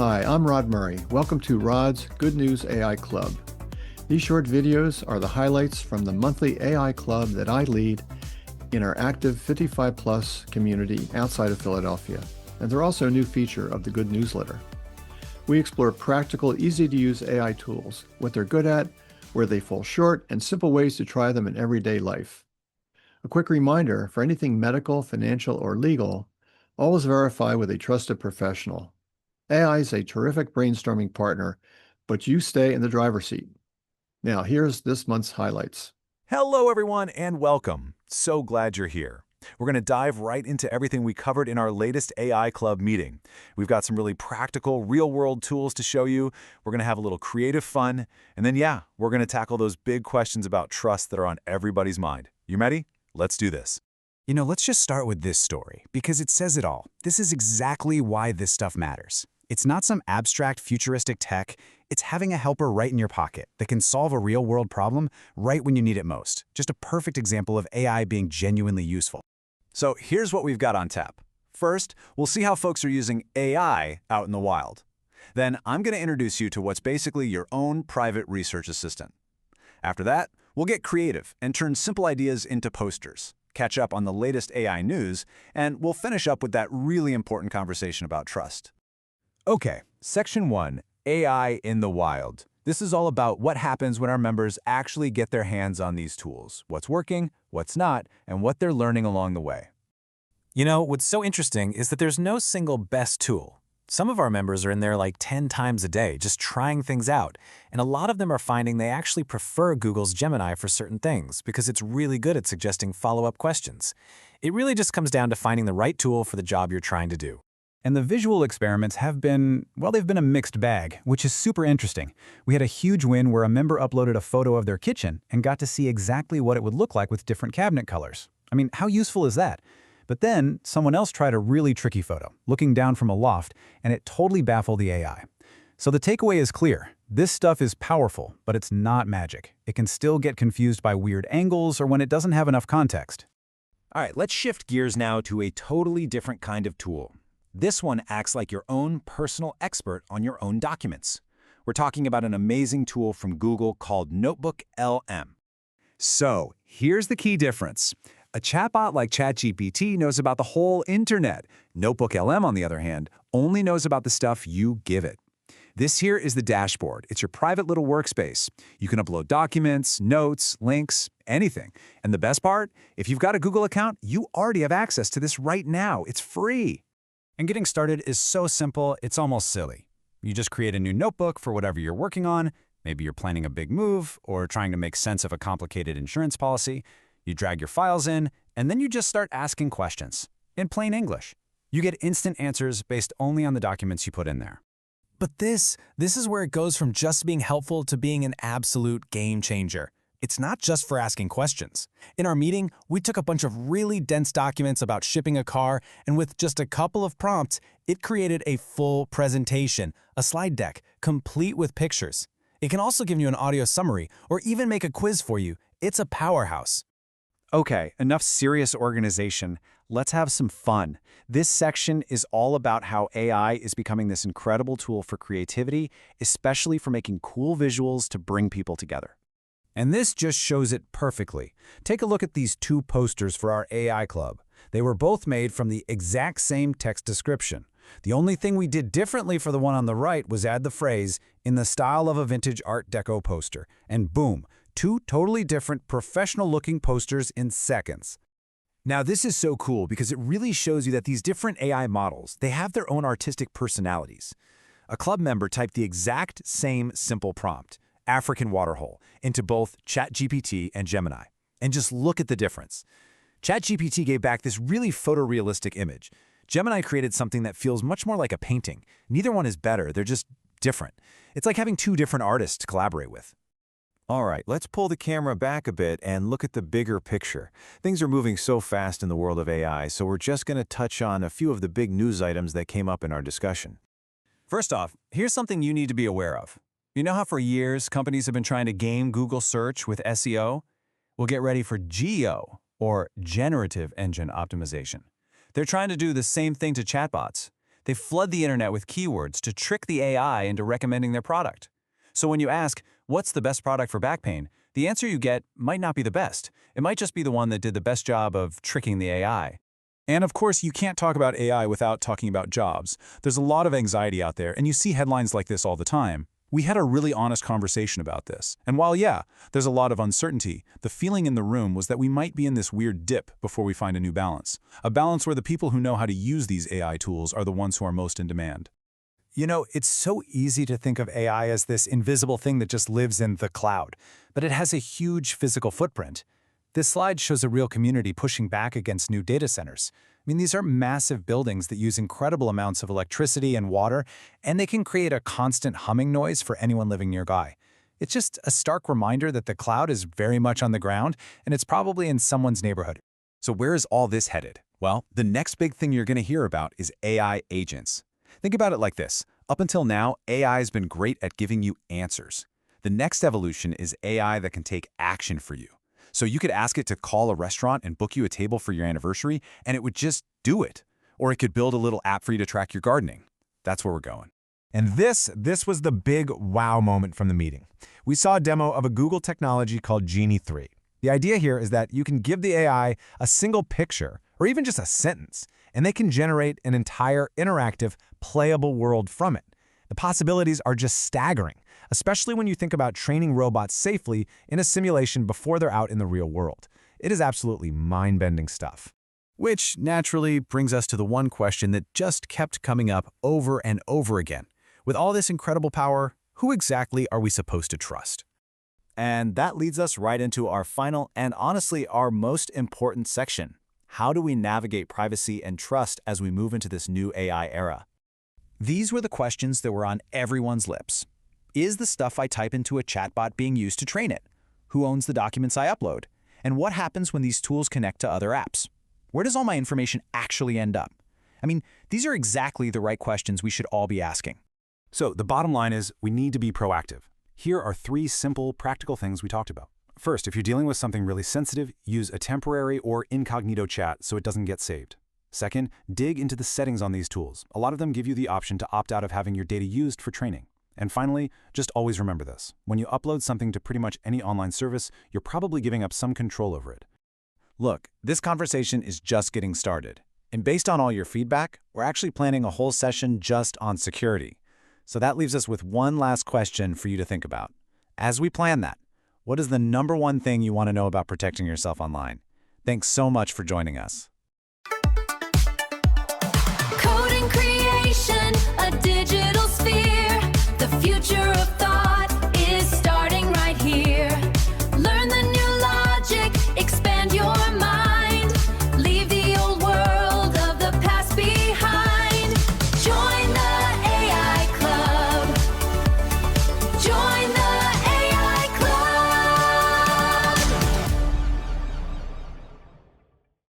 Hi, I'm Rod Murray. Welcome to Rod's Good News AI Club. These short videos are the highlights from the monthly AI club that I lead in our active 55-plus community outside of Philadelphia, and they're also a new feature of the Good newsletter. We explore practical, easy-to-use AI tools, what they're good at, where they fall short, and simple ways to try them in everyday life. A quick reminder, for anything medical, financial, or legal, always verify with a trusted professional. AI is a terrific brainstorming partner, but you stay in the driver's seat. Now, here's this month's highlights. Hello, everyone, and welcome. So glad you're here. We're going to dive right into everything we covered in our latest AI Club meeting. We've got some really practical, real-world tools to show you. We're going to have a little creative fun. And then, we're going to tackle those big questions about trust that are on everybody's mind. You ready? Let's do this. Let's just start with this story, because it says it all. This is exactly why this stuff matters. It's not some abstract, futuristic tech. It's having a helper right in your pocket that can solve a real-world problem right when you need it most. Just a perfect example of AI being genuinely useful. So here's what we've got on tap. First, we'll see how folks are using AI out in the wild. Then I'm going to introduce you to what's basically your own private research assistant. After that, we'll get creative and turn simple ideas into posters, catch up on the latest AI news, and we'll finish up with that really important conversation about trust. Okay, Section 1, AI in the wild. This is all about what happens when our members actually get their hands on these tools, what's working, what's not, and what they're learning along the way. What's so interesting is that there's no single best tool. Some of our members are in there like 10 times a day, just trying things out. And a lot of them are finding they actually prefer Google's Gemini for certain things because it's really good at suggesting follow-up questions. It really just comes down to finding the right tool for the job you're trying to do. And the visual experiments have been, they've been a mixed bag, which is super interesting. We had a huge win where a member uploaded a photo of their kitchen and got to see exactly what it would look like with different cabinet colors. I mean, how useful is that? But then someone else tried a really tricky photo, looking down from a loft, and it totally baffled the AI. So the takeaway is clear. This stuff is powerful, but it's not magic. It can still get confused by weird angles or when it doesn't have enough context. All right, let's shift gears now to a totally different kind of tool. This one acts like your own personal expert on your own documents. We're talking about an amazing tool from Google called NotebookLM. So, here's the key difference. A chatbot like ChatGPT knows about the whole internet. NotebookLM, on the other hand, only knows about the stuff you give it. This here is the dashboard. It's your private little workspace. You can upload documents, notes, links, anything. And the best part? If you've got a Google account, you already have access to this right now. It's free. And getting started is so simple, it's almost silly. You just create a new notebook for whatever you're working on. Maybe you're planning a big move or trying to make sense of a complicated insurance policy. You drag your files in, and then you just start asking questions. In plain English. You get instant answers based only on the documents you put in there. But this is where it goes from just being helpful to being an absolute game changer. It's not just for asking questions. In our meeting, we took a bunch of really dense documents about shipping a car, and with just a couple of prompts, it created a full presentation, a slide deck, complete with pictures. It can also give you an audio summary or even make a quiz for you. It's a powerhouse. Okay, enough serious organization. Let's have some fun. This section is all about how AI is becoming this incredible tool for creativity, especially for making cool visuals to bring people together. And this just shows it perfectly. Take a look at these two posters for our AI Club. They were both made from the exact same text description. The only thing we did differently for the one on the right was add the phrase, "in the style of a vintage Art Deco poster." And boom, two totally different, professional-looking posters in seconds. Now, this is so cool because it really shows you that these different AI models, they have their own artistic personalities. A club member typed the exact same simple prompt, African waterhole, into both ChatGPT and Gemini. And just look at the difference. ChatGPT gave back this really photorealistic image. Gemini created something that feels much more like a painting. Neither one is better, they're just different. It's like having two different artists to collaborate with. All right, let's pull the camera back a bit and look at the bigger picture. Things are moving so fast in the world of AI, so we're just going to touch on a few of the big news items that came up in our discussion. First off, here's something you need to be aware of. You know how for years companies have been trying to game Google search with SEO? Well, get ready for GEO, or Generative Engine Optimization. They're trying to do the same thing to chatbots. They flood the internet with keywords to trick the AI into recommending their product. So when you ask, what's the best product for back pain, the answer you get might not be the best. It might just be the one that did the best job of tricking the AI. And of course, you can't talk about AI without talking about jobs. There's a lot of anxiety out there, and you see headlines like this all the time. We had a really honest conversation about this. And while, yeah, there's a lot of uncertainty, the feeling in the room was that we might be in this weird dip before we find a new balance. A balance where the people who know how to use these AI tools are the ones who are most in demand. You know, it's so easy to think of AI as this invisible thing that just lives in the cloud, but it has a huge physical footprint. This slide shows a real community pushing back against new data centers. I mean, these are massive buildings that use incredible amounts of electricity and water, and they can create a constant humming noise for anyone living nearby. It's just a stark reminder that the cloud is very much on the ground, and it's probably in someone's neighborhood. So where is all this headed? Well, the next big thing you're going to hear about is AI agents. Think about it like this. Up until now, AI has been great at giving you answers. The next evolution is AI that can take action for you. So you could ask it to call a restaurant and book you a table for your anniversary, and it would just do it. Or it could build a little app for you to track your gardening. That's where we're going. And this was the big wow moment from the meeting. We saw a demo of a Google technology called Genie 3. The idea here is that you can give the AI a single picture, or even just a sentence, and they can generate an entire interactive, playable world from it. The possibilities are just staggering, especially when you think about training robots safely in a simulation before they're out in the real world. It is absolutely mind-bending stuff. Which naturally brings us to the one question that just kept coming up over and over again. With all this incredible power, who exactly are we supposed to trust? And that leads us right into our final and honestly our most important section. How do we navigate privacy and trust as we move into this new AI era? These were the questions that were on everyone's lips. Is the stuff I type into a chatbot being used to train it? Who owns the documents I upload? And what happens when these tools connect to other apps? Where does all my information actually end up? I mean, these are exactly the right questions we should all be asking. So the bottom line is we need to be proactive. Here are 3 simple, practical things we talked about. First, if you're dealing with something really sensitive, use a temporary or incognito chat so it doesn't get saved. Second, dig into the settings on these tools. A lot of them give you the option to opt out of having your data used for training. And finally, just always remember this. When you upload something to pretty much any online service, you're probably giving up some control over it. Look, this conversation is just getting started. And based on all your feedback, we're actually planning a whole session just on security. So that leaves us with one last question for you to think about. As we plan that, what is the #1 thing you want to know about protecting yourself online? Thanks so much for joining us. Code and creation.